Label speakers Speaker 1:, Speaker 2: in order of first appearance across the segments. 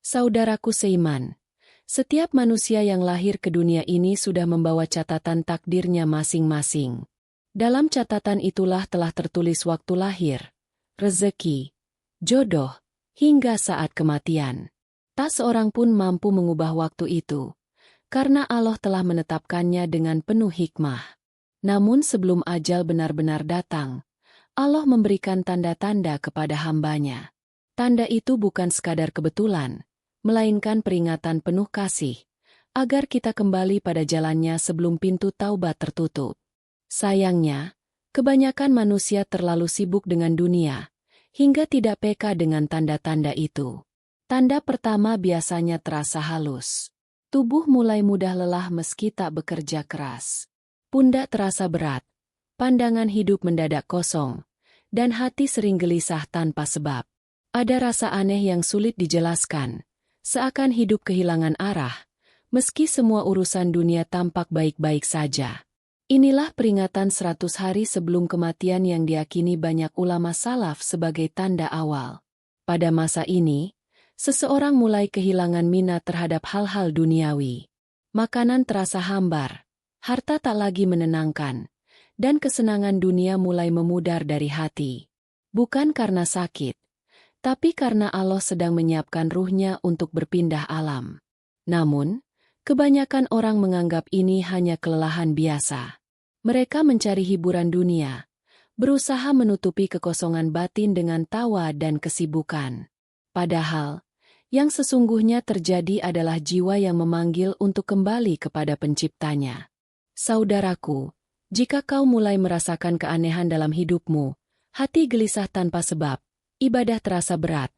Speaker 1: Saudaraku seiman, setiap manusia yang lahir ke dunia ini sudah membawa catatan takdirnya masing-masing. Dalam catatan itulah telah tertulis waktu lahir, rezeki, jodoh, hingga saat kematian. Tak seorang pun mampu mengubah waktu itu, karena Allah telah menetapkannya dengan penuh hikmah. Namun sebelum ajal benar-benar datang, Allah memberikan tanda-tanda kepada hambanya. Tanda itu bukan sekadar kebetulan, melainkan peringatan penuh kasih, agar kita kembali pada jalannya sebelum pintu taubat tertutup. Sayangnya, kebanyakan manusia terlalu sibuk dengan dunia, hingga tidak peka dengan tanda-tanda itu. Tanda pertama biasanya terasa halus. Tubuh mulai mudah lelah meski tak bekerja keras. Pundak terasa berat, pandangan hidup mendadak kosong, dan hati sering gelisah tanpa sebab. Ada rasa aneh yang sulit dijelaskan, seakan hidup kehilangan arah, meski semua urusan dunia tampak baik-baik saja. Inilah peringatan 100 hari sebelum kematian yang diyakini banyak ulama salaf sebagai tanda awal. Pada masa ini, seseorang mulai kehilangan minat terhadap hal-hal duniawi. Makanan terasa hambar, harta tak lagi menenangkan, dan kesenangan dunia mulai memudar dari hati. Bukan karena sakit, tapi karena Allah sedang menyiapkan ruhnya untuk berpindah alam. Namun, kebanyakan orang menganggap ini hanya kelelahan biasa. Mereka mencari hiburan dunia, berusaha menutupi kekosongan batin dengan tawa dan kesibukan. Padahal, yang sesungguhnya terjadi adalah jiwa yang memanggil untuk kembali kepada penciptanya. Saudaraku, jika kau mulai merasakan keanehan dalam hidupmu, hati gelisah tanpa sebab, ibadah terasa berat,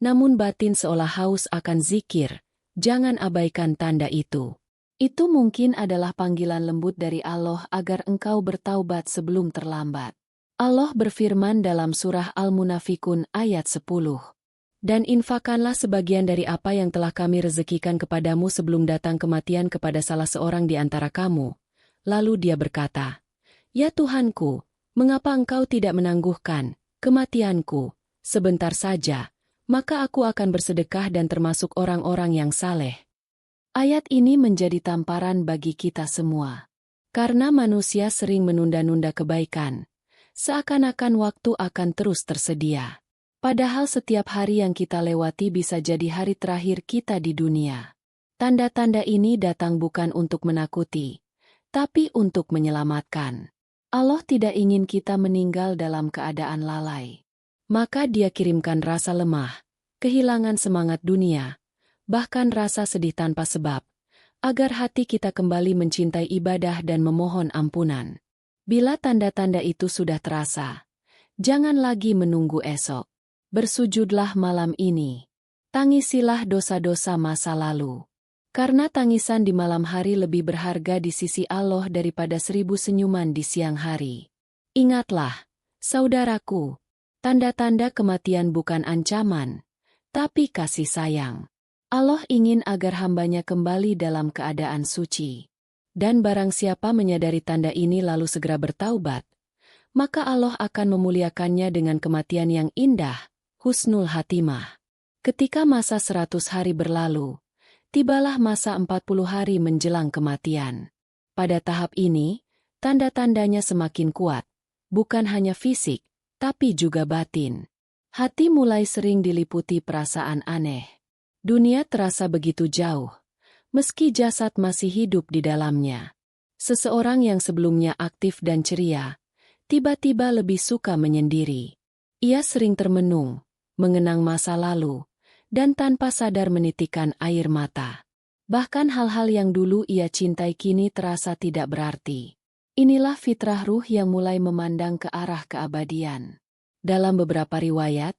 Speaker 1: namun batin seolah haus akan zikir, jangan abaikan tanda itu. Itu mungkin adalah panggilan lembut dari Allah agar engkau bertaubat sebelum terlambat. Allah berfirman dalam surah Al-Munafikun ayat 10. Dan infakkanlah sebagian dari apa yang telah kami rezekikan kepadamu sebelum datang kematian kepada salah seorang di antara kamu. Lalu dia berkata, Ya Tuhanku, mengapa engkau tidak menangguhkan kematianku sebentar saja, maka aku akan bersedekah dan termasuk orang-orang yang saleh. Ayat ini menjadi tamparan bagi kita semua. Karena manusia sering menunda-nunda kebaikan, seakan-akan waktu akan terus tersedia. Padahal setiap hari yang kita lewati bisa jadi hari terakhir kita di dunia. Tanda-tanda ini datang bukan untuk menakuti, tapi untuk menyelamatkan. Allah tidak ingin kita meninggal dalam keadaan lalai. Maka Dia kirimkan rasa lemah, kehilangan semangat dunia, bahkan rasa sedih tanpa sebab, agar hati kita kembali mencintai ibadah dan memohon ampunan. Bila tanda-tanda itu sudah terasa, jangan lagi menunggu esok. Bersujudlah malam ini. Tangisilah dosa-dosa masa lalu. Karena tangisan di malam hari lebih berharga di sisi Allah daripada 1000 senyuman di siang hari. Ingatlah, saudaraku, tanda-tanda kematian bukan ancaman, tapi kasih sayang. Allah ingin agar hambanya kembali dalam keadaan suci. Dan barang siapa menyadari tanda ini lalu segera bertaubat, maka Allah akan memuliakannya dengan kematian yang indah, husnul hatimah. Ketika masa 100 hari berlalu, tibalah masa 40 hari menjelang kematian. Pada tahap ini, tanda-tandanya semakin kuat, bukan hanya fisik, tapi juga batin. Hati mulai sering diliputi perasaan aneh. Dunia terasa begitu jauh, meski jasad masih hidup di dalamnya. Seseorang yang sebelumnya aktif dan ceria, tiba-tiba lebih suka menyendiri. Ia sering termenung, mengenang masa lalu, dan tanpa sadar menitikkan air mata. Bahkan hal-hal yang dulu ia cintai kini terasa tidak berarti. Inilah fitrah ruh yang mulai memandang ke arah keabadian. Dalam beberapa riwayat,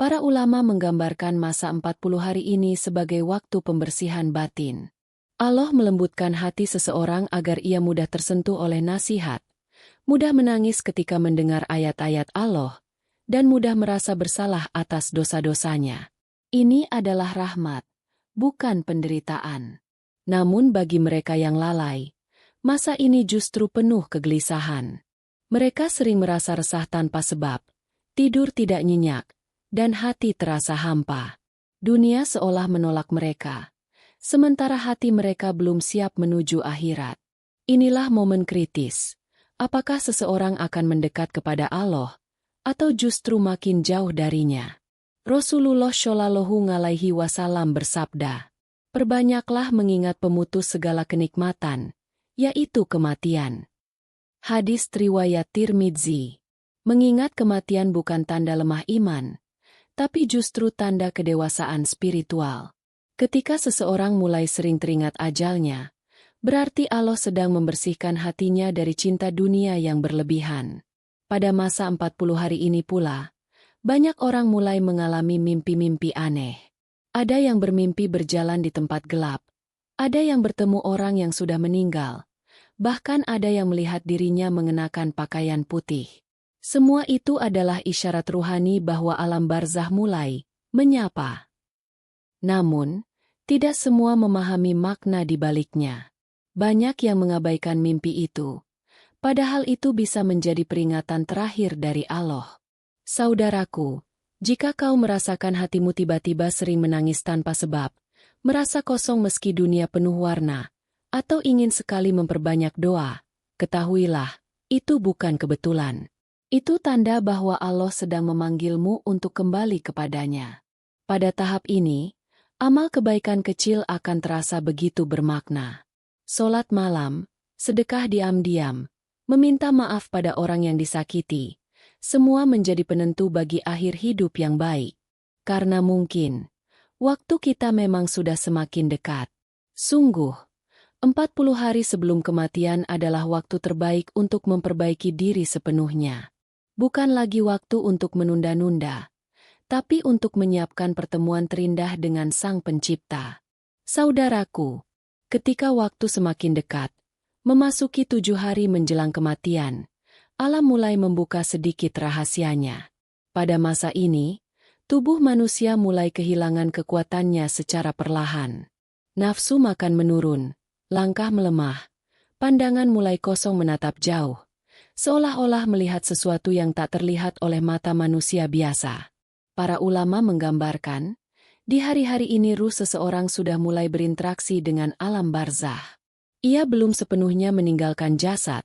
Speaker 1: para ulama menggambarkan masa 40 hari ini sebagai waktu pembersihan batin. Allah melembutkan hati seseorang agar ia mudah tersentuh oleh nasihat, mudah menangis ketika mendengar ayat-ayat Allah, dan mudah merasa bersalah atas dosa-dosanya. Ini adalah rahmat, bukan penderitaan. Namun bagi mereka yang lalai, masa ini justru penuh kegelisahan. Mereka sering merasa resah tanpa sebab, tidur tidak nyenyak, dan hati terasa hampa. Dunia seolah menolak mereka, sementara hati mereka belum siap menuju akhirat. Inilah momen kritis. Apakah seseorang akan mendekat kepada Allah, atau justru makin jauh darinya? Rasulullah Shallallahu Alaihi Wasallam bersabda, "Perbanyaklah mengingat pemutus segala kenikmatan, yaitu kematian." Hadis riwayat Tirmidzi. Mengingat kematian bukan tanda lemah iman, tapi justru tanda kedewasaan spiritual. Ketika seseorang mulai sering teringat ajalnya, berarti Allah sedang membersihkan hatinya dari cinta dunia yang berlebihan. Pada masa 40 hari ini pula, banyak orang mulai mengalami mimpi-mimpi aneh. Ada yang bermimpi berjalan di tempat gelap, ada yang bertemu orang yang sudah meninggal, bahkan ada yang melihat dirinya mengenakan pakaian putih. Semua itu adalah isyarat ruhani bahwa alam barzah mulai menyapa. Namun, tidak semua memahami makna di baliknya. Banyak yang mengabaikan mimpi itu, padahal itu bisa menjadi peringatan terakhir dari Allah. Saudaraku, jika kau merasakan hatimu tiba-tiba sering menangis tanpa sebab, merasa kosong meski dunia penuh warna, atau ingin sekali memperbanyak doa, ketahuilah, itu bukan kebetulan. Itu tanda bahwa Allah sedang memanggilmu untuk kembali kepadanya. Pada tahap ini, amal kebaikan kecil akan terasa begitu bermakna. Salat malam, sedekah diam-diam, meminta maaf pada orang yang disakiti, semua menjadi penentu bagi akhir hidup yang baik. Karena mungkin, waktu kita memang sudah semakin dekat. Sungguh, 40 hari sebelum kematian adalah waktu terbaik untuk memperbaiki diri sepenuhnya. Bukan lagi waktu untuk menunda-nunda, tapi untuk menyiapkan pertemuan terindah dengan Sang Pencipta. Saudaraku, ketika waktu semakin dekat, memasuki 7 hari menjelang kematian, alam mulai membuka sedikit rahasianya. Pada masa ini, tubuh manusia mulai kehilangan kekuatannya secara perlahan. Nafsu makan menurun, langkah melemah, pandangan mulai kosong menatap jauh, seolah-olah melihat sesuatu yang tak terlihat oleh mata manusia biasa. Para ulama menggambarkan, di hari-hari ini ruh seseorang sudah mulai berinteraksi dengan alam barzah. Ia belum sepenuhnya meninggalkan jasad,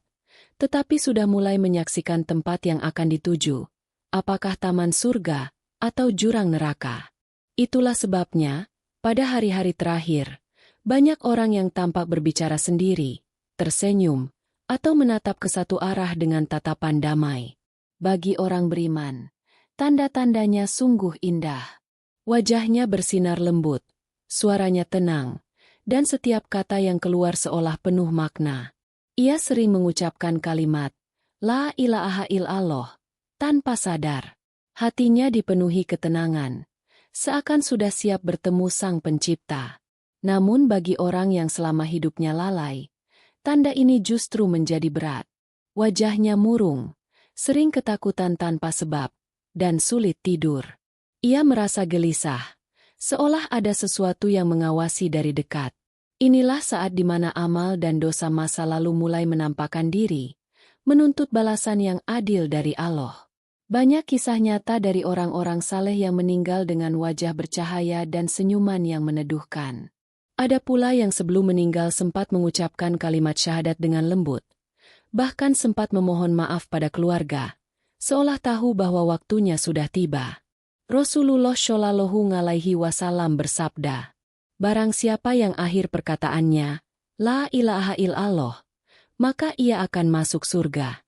Speaker 1: tetapi sudah mulai menyaksikan tempat yang akan dituju, apakah taman surga atau jurang neraka. Itulah sebabnya, pada hari-hari terakhir, banyak orang yang tampak berbicara sendiri, tersenyum, atau menatap ke satu arah dengan tatapan damai. Bagi orang beriman, tanda-tandanya sungguh indah. Wajahnya bersinar lembut, suaranya tenang, dan setiap kata yang keluar seolah penuh makna. Ia sering mengucapkan kalimat, La ilaha illallah, tanpa sadar. Hatinya dipenuhi ketenangan, seakan sudah siap bertemu Sang Pencipta. Namun bagi orang yang selama hidupnya lalai, tanda ini justru menjadi berat. Wajahnya murung, sering ketakutan tanpa sebab, dan sulit tidur. Ia merasa gelisah, seolah ada sesuatu yang mengawasi dari dekat. Inilah saat di mana amal dan dosa masa lalu mulai menampakkan diri, menuntut balasan yang adil dari Allah. Banyak kisah nyata dari orang-orang saleh yang meninggal dengan wajah bercahaya dan senyuman yang meneduhkan. Ada pula yang sebelum meninggal sempat mengucapkan kalimat syahadat dengan lembut, bahkan sempat memohon maaf pada keluarga, seolah tahu bahwa waktunya sudah tiba. Rasulullah Shallallahu Alaihi Wasallam bersabda, "Barang siapa yang akhir perkataannya, La ilaha illallah, maka ia akan masuk surga."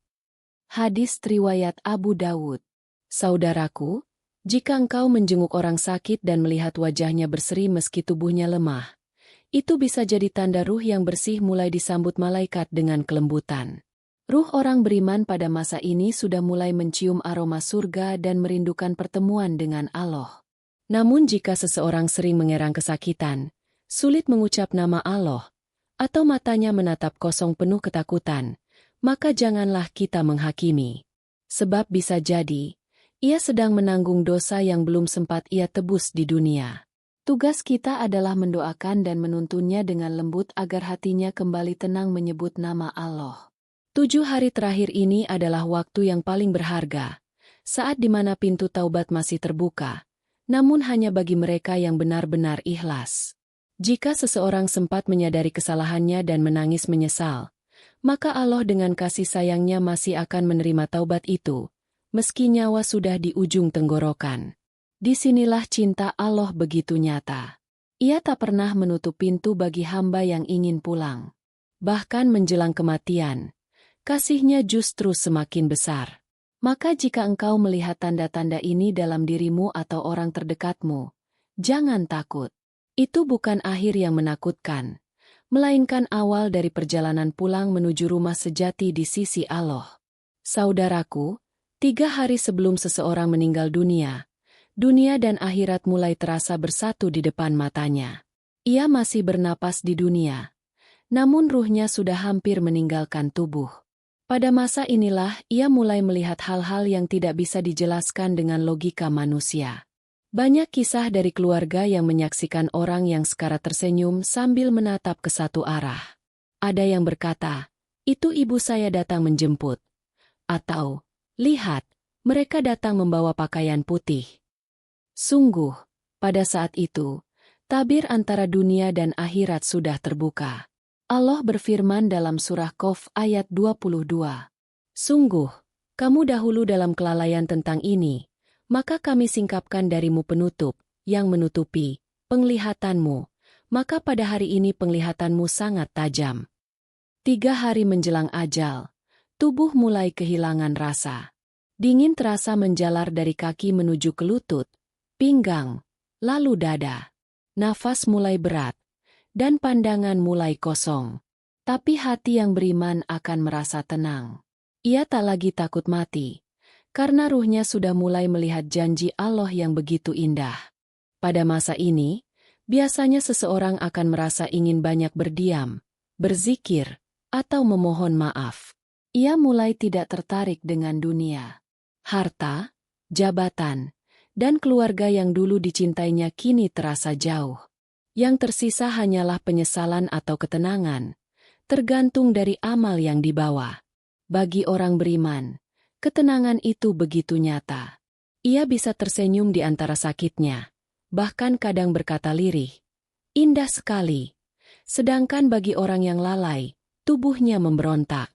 Speaker 1: Hadis riwayat Abu Dawud. Saudaraku, jika engkau menjenguk orang sakit dan melihat wajahnya berseri meski tubuhnya lemah, itu bisa jadi tanda ruh yang bersih mulai disambut malaikat dengan kelembutan. Ruh orang beriman pada masa ini sudah mulai mencium aroma surga dan merindukan pertemuan dengan Allah. Namun jika seseorang sering mengerang kesakitan, sulit mengucap nama Allah, atau matanya menatap kosong penuh ketakutan, maka janganlah kita menghakimi. Sebab bisa jadi, ia sedang menanggung dosa yang belum sempat ia tebus di dunia. Tugas kita adalah mendoakan dan menuntunnya dengan lembut agar hatinya kembali tenang menyebut nama Allah. 7 hari terakhir ini adalah waktu yang paling berharga, saat di mana pintu taubat masih terbuka, namun hanya bagi mereka yang benar-benar ikhlas. Jika seseorang sempat menyadari kesalahannya dan menangis menyesal, maka Allah dengan kasih sayangnya masih akan menerima taubat itu, meski nyawa sudah di ujung tenggorokan. Disinilah cinta Allah begitu nyata. Ia tak pernah menutup pintu bagi hamba yang ingin pulang. Bahkan menjelang kematian, kasih-Nya justru semakin besar. Maka jika engkau melihat tanda-tanda ini dalam dirimu atau orang terdekatmu, jangan takut. Itu bukan akhir yang menakutkan, melainkan awal dari perjalanan pulang menuju rumah sejati di sisi Allah. Saudaraku, 3 hari sebelum seseorang meninggal dunia, dunia dan akhirat mulai terasa bersatu di depan matanya. Ia masih bernapas di dunia, namun ruhnya sudah hampir meninggalkan tubuh. Pada masa inilah ia mulai melihat hal-hal yang tidak bisa dijelaskan dengan logika manusia. Banyak kisah dari keluarga yang menyaksikan orang yang sekarat tersenyum sambil menatap ke satu arah. Ada yang berkata, "Itu ibu saya datang menjemput." Atau, "Lihat, mereka datang membawa pakaian putih." Sungguh, pada saat itu, tabir antara dunia dan akhirat sudah terbuka. Allah berfirman dalam surah Qaf ayat 22. "Sungguh, kamu dahulu dalam kelalaian tentang ini, maka kami singkapkan darimu penutup, yang menutupi penglihatanmu, maka pada hari ini penglihatanmu sangat tajam." 3 hari menjelang ajal, tubuh mulai kehilangan rasa. Dingin terasa menjalar dari kaki menuju ke lutut, pinggang, lalu dada. Nafas mulai berat, dan pandangan mulai kosong. Tapi hati yang beriman akan merasa tenang. Ia tak lagi takut mati, karena ruhnya sudah mulai melihat janji Allah yang begitu indah. Pada masa ini, biasanya seseorang akan merasa ingin banyak berdiam, berzikir, atau memohon maaf. Ia mulai tidak tertarik dengan dunia. Harta, jabatan, dan keluarga yang dulu dicintainya kini terasa jauh. Yang tersisa hanyalah penyesalan atau ketenangan, tergantung dari amal yang dibawa. Bagi orang beriman, ketenangan itu begitu nyata. Ia bisa tersenyum di antara sakitnya, bahkan kadang berkata lirih, "Indah sekali." Sedangkan bagi orang yang lalai, tubuhnya memberontak.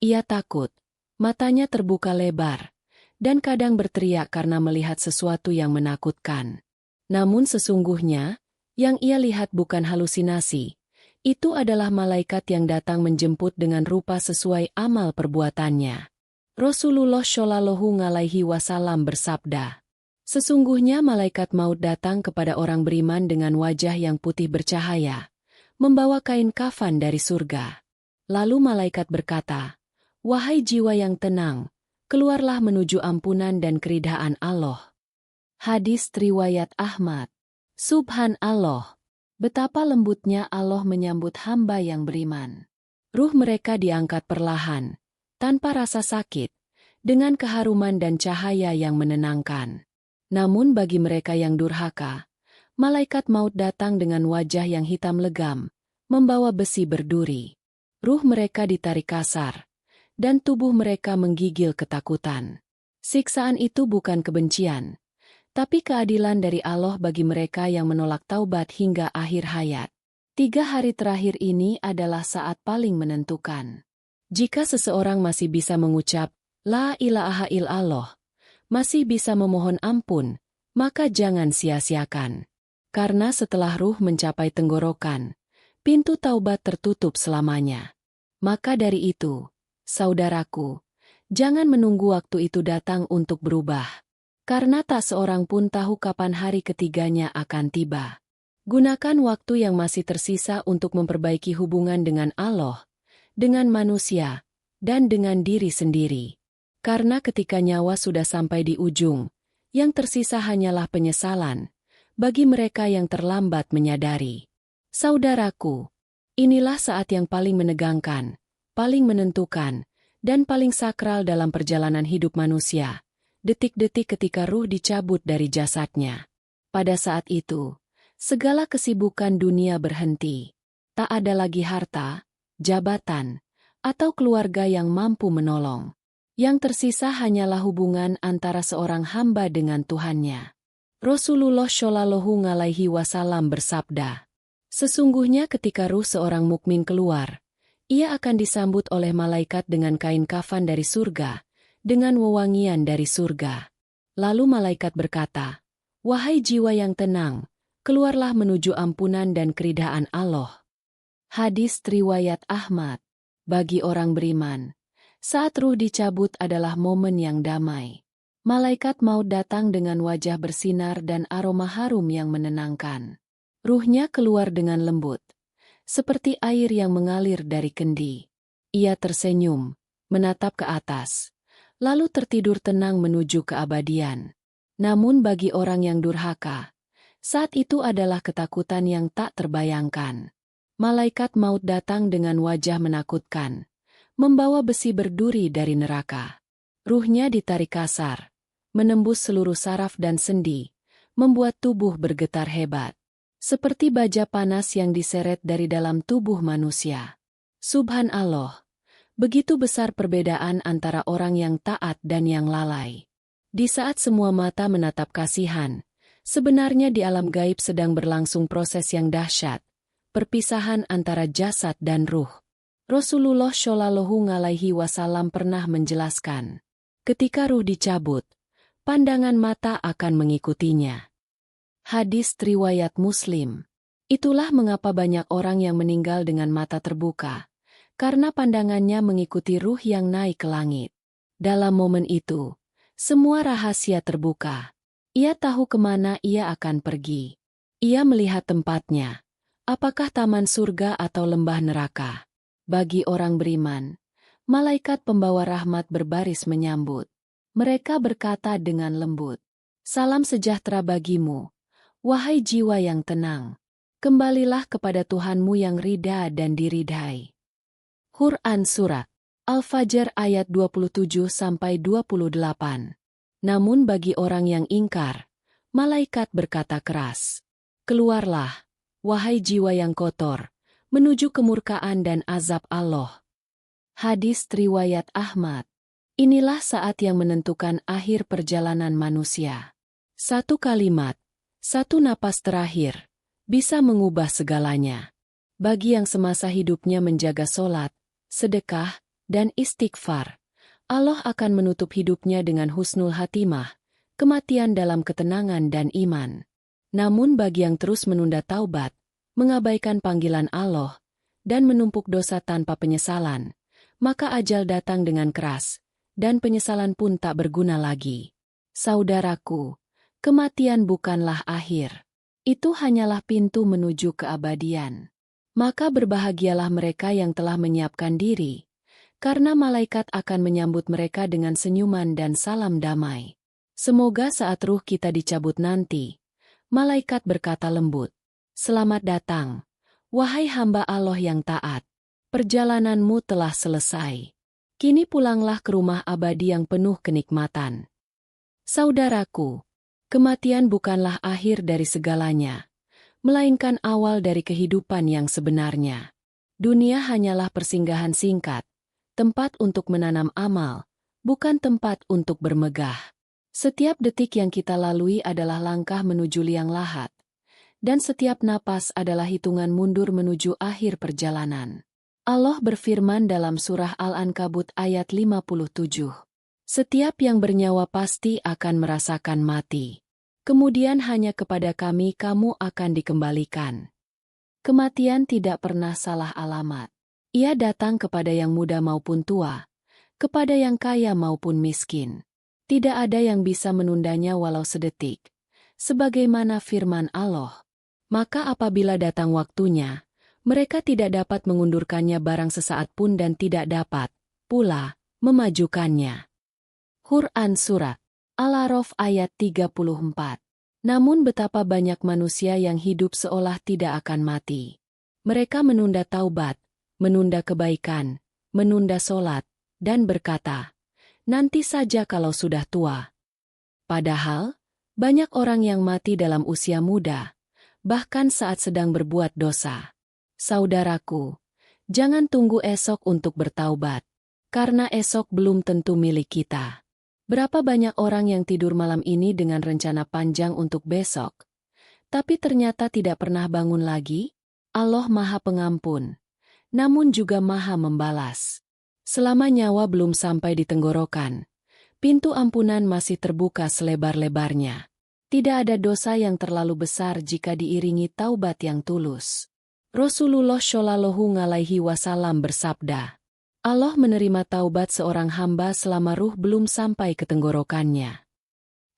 Speaker 1: Ia takut, matanya terbuka lebar, dan kadang berteriak karena melihat sesuatu yang menakutkan. Namun sesungguhnya, yang ia lihat bukan halusinasi. Itu adalah malaikat yang datang menjemput dengan rupa sesuai amal perbuatannya. Rasulullah Shallallahu Alaihi Wasallam bersabda, "Sesungguhnya malaikat maut datang kepada orang beriman dengan wajah yang putih bercahaya, membawa kain kafan dari surga. Lalu malaikat berkata, 'Wahai jiwa yang tenang, keluarlah menuju ampunan dan keridhaan Allah.'" Hadis riwayat Ahmad. Subhanallah, betapa lembutnya Allah menyambut hamba yang beriman. Ruh mereka diangkat perlahan, tanpa rasa sakit, dengan keharuman dan cahaya yang menenangkan. Namun bagi mereka yang durhaka, malaikat maut datang dengan wajah yang hitam legam, membawa besi berduri. Ruh mereka ditarik kasar, dan tubuh mereka menggigil ketakutan. Siksaan itu bukan kebencian, tapi keadilan dari Allah bagi mereka yang menolak taubat hingga akhir hayat. 3 hari terakhir ini adalah saat paling menentukan. Jika seseorang masih bisa mengucap, "La ilaha illallah," masih bisa memohon ampun, maka jangan sia-siakan. Karena setelah ruh mencapai tenggorokan, pintu taubat tertutup selamanya. Maka dari itu, saudaraku, jangan menunggu waktu itu datang untuk berubah. Karena tak seorang pun tahu kapan hari ketiganya akan tiba. Gunakan waktu yang masih tersisa untuk memperbaiki hubungan dengan Allah, dengan manusia, dan dengan diri sendiri. Karena ketika nyawa sudah sampai di ujung, yang tersisa hanyalah penyesalan, bagi mereka yang terlambat menyadari. Saudaraku, inilah saat yang paling menegangkan, paling menentukan, dan paling sakral dalam perjalanan hidup manusia. Detik-detik ketika ruh dicabut dari jasadnya. Pada saat itu, segala kesibukan dunia berhenti. Tak ada lagi harta, jabatan, atau keluarga yang mampu menolong. Yang tersisa hanyalah hubungan antara seorang hamba dengan Tuhannya. Rasulullah Shallallahu Alaihi Wasallam bersabda, "Sesungguhnya ketika ruh seorang mukmin keluar, ia akan disambut oleh malaikat dengan kain kafan dari surga, dengan wewangian dari surga. Lalu malaikat berkata, 'Wahai jiwa yang tenang, keluarlah menuju ampunan dan keridhaan Allah.'" Hadis riwayat Ahmad. Bagi orang beriman, saat ruh dicabut adalah momen yang damai. Malaikat maut datang dengan wajah bersinar dan aroma harum yang menenangkan. Ruhnya keluar dengan lembut, seperti air yang mengalir dari kendi. Ia tersenyum, menatap ke atas, lalu tertidur tenang menuju keabadian. Namun bagi orang yang durhaka, saat itu adalah ketakutan yang tak terbayangkan. Malaikat maut datang dengan wajah menakutkan, membawa besi berduri dari neraka. Ruhnya ditarik kasar, menembus seluruh saraf dan sendi, membuat tubuh bergetar hebat. Seperti baja panas yang diseret dari dalam tubuh manusia. Subhanallah, begitu besar perbedaan antara orang yang taat dan yang lalai. Di saat semua mata menatap kasihan, sebenarnya di alam gaib sedang berlangsung proses yang dahsyat, perpisahan antara jasad dan ruh. Rasulullah Shallallahu Alaihi Wasallam pernah menjelaskan, ketika ruh dicabut, pandangan mata akan mengikutinya. Hadis riwayat Muslim. Itulah mengapa banyak orang yang meninggal dengan mata terbuka, karena pandangannya mengikuti ruh yang naik ke langit. Dalam momen itu, semua rahasia terbuka. Ia tahu kemana ia akan pergi. Ia melihat tempatnya, apakah taman surga atau lembah neraka. Bagi orang beriman, malaikat pembawa rahmat berbaris menyambut. Mereka berkata dengan lembut, "Salam sejahtera bagimu, wahai jiwa yang tenang. Kembalilah kepada Tuhanmu yang ridha dan diridhai." Quran Surat Al-Fajr ayat 27-28. Namun bagi orang yang ingkar, malaikat berkata keras, "Keluarlah, wahai jiwa yang kotor, menuju kemurkaan dan azab Allah." Hadis riwayat Ahmad. Inilah saat yang menentukan akhir perjalanan manusia. Satu kalimat, satu napas terakhir, bisa mengubah segalanya. Bagi yang semasa hidupnya menjaga solat, sedekah, dan istighfar, Allah akan menutup hidupnya dengan husnul hatimah, kematian dalam ketenangan dan iman. Namun bagi yang terus menunda taubat, mengabaikan panggilan Allah, dan menumpuk dosa tanpa penyesalan, maka ajal datang dengan keras, dan penyesalan pun tak berguna lagi. Saudaraku, kematian bukanlah akhir. Itu hanyalah pintu menuju keabadian. Maka berbahagialah mereka yang telah menyiapkan diri, karena malaikat akan menyambut mereka dengan senyuman dan salam damai. Semoga saat ruh kita dicabut nanti, malaikat berkata lembut, "Selamat datang, wahai hamba Allah yang taat. Perjalananmu telah selesai. Kini pulanglah ke rumah abadi yang penuh kenikmatan." Saudaraku, kematian bukanlah akhir dari segalanya, melainkan awal dari kehidupan yang sebenarnya. Dunia hanyalah persinggahan singkat, tempat untuk menanam amal, bukan tempat untuk bermegah. Setiap detik yang kita lalui adalah langkah menuju liang lahat, dan setiap napas adalah hitungan mundur menuju akhir perjalanan. Allah berfirman dalam surah Al-Ankabut ayat 57. "Setiap yang bernyawa pasti akan merasakan mati. Kemudian hanya kepada Kami kamu akan dikembalikan." Kematian tidak pernah salah alamat. Ia datang kepada yang muda maupun tua, kepada yang kaya maupun miskin. Tidak ada yang bisa menundanya walau sedetik. Sebagaimana firman Allah, "Maka apabila datang waktunya, mereka tidak dapat mengundurkannya barang sesaat pun dan tidak dapat pula memajukannya." Quran Surat Al-A'raf ayat 34. Namun betapa banyak manusia yang hidup seolah tidak akan mati. Mereka menunda taubat, menunda kebaikan, menunda solat, dan berkata, "Nanti saja kalau sudah tua." Padahal, banyak orang yang mati dalam usia muda, bahkan saat sedang berbuat dosa. Saudaraku, jangan tunggu esok untuk bertaubat, karena esok belum tentu milik kita. Berapa banyak orang yang tidur malam ini dengan rencana panjang untuk besok, tapi ternyata tidak pernah bangun lagi? Allah Maha Pengampun, namun juga Maha Membalas. Selama nyawa belum sampai di tenggorokan, pintu ampunan masih terbuka selebar-lebarnya. Tidak ada dosa yang terlalu besar jika diiringi taubat yang tulus. Rasulullah Shallallahu Alaihi Wasallam bersabda, Allah menerima taubat seorang hamba selama ruh belum sampai ke tenggorokannya.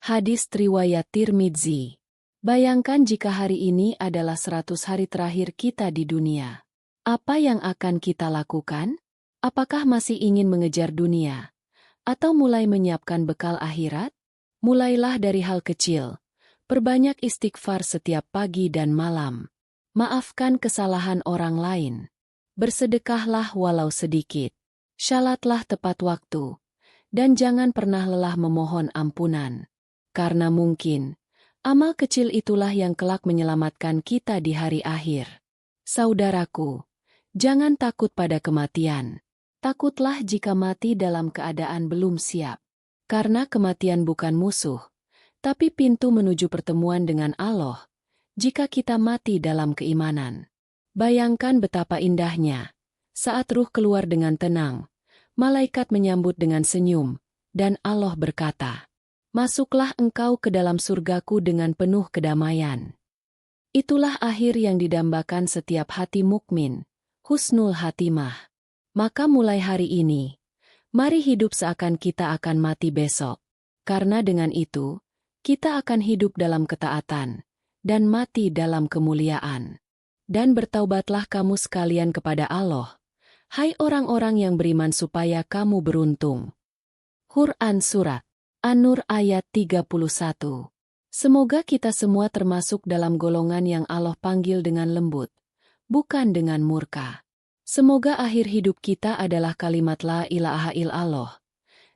Speaker 1: Hadis riwayat Tirmidzi. Bayangkan jika hari ini adalah 100 hari terakhir kita di dunia. Apa yang akan kita lakukan? Apakah masih ingin mengejar dunia? Atau mulai menyiapkan bekal akhirat? Mulailah dari hal kecil. Perbanyak istighfar setiap pagi dan malam. Maafkan kesalahan orang lain. Bersedekahlah walau sedikit. Syalatlah tepat waktu. Dan jangan pernah lelah memohon ampunan. Karena mungkin, amal kecil itulah yang kelak menyelamatkan kita di hari akhir. Saudaraku, jangan takut pada kematian. Takutlah jika mati dalam keadaan belum siap. Karena kematian bukan musuh, tapi pintu menuju pertemuan dengan Allah, jika kita mati dalam keimanan. Bayangkan betapa indahnya, saat ruh keluar dengan tenang, malaikat menyambut dengan senyum, dan Allah berkata, masuklah engkau ke dalam surgaku dengan penuh kedamaian. Itulah akhir yang didambakan setiap hati mukmin, husnul hatimah. Maka mulai hari ini, mari hidup seakan kita akan mati besok. Karena dengan itu, kita akan hidup dalam ketaatan, dan mati dalam kemuliaan. Dan bertaubatlah kamu sekalian kepada Allah, hai orang-orang yang beriman supaya kamu beruntung. Quran Surat An-Nur ayat 31. Semoga kita semua termasuk dalam golongan yang Allah panggil dengan lembut, bukan dengan murka. Semoga akhir hidup kita adalah kalimat la ilaha illallah,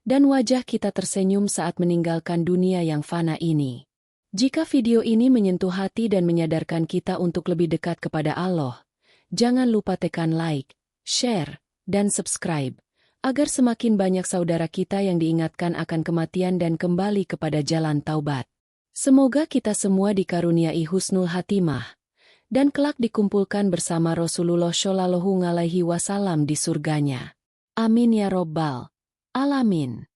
Speaker 1: dan wajah kita tersenyum saat meninggalkan dunia yang fana ini. Jika video ini menyentuh hati dan menyadarkan kita untuk lebih dekat kepada Allah, jangan lupa tekan like, share, dan subscribe, agar semakin banyak saudara kita yang diingatkan akan kematian dan kembali kepada jalan taubat. Semoga kita semua dikaruniai husnul hatimah, dan kelak dikumpulkan bersama Rasulullah Shallallahu Alaihi Wasallam di surganya. Amin ya Robbal Alamin.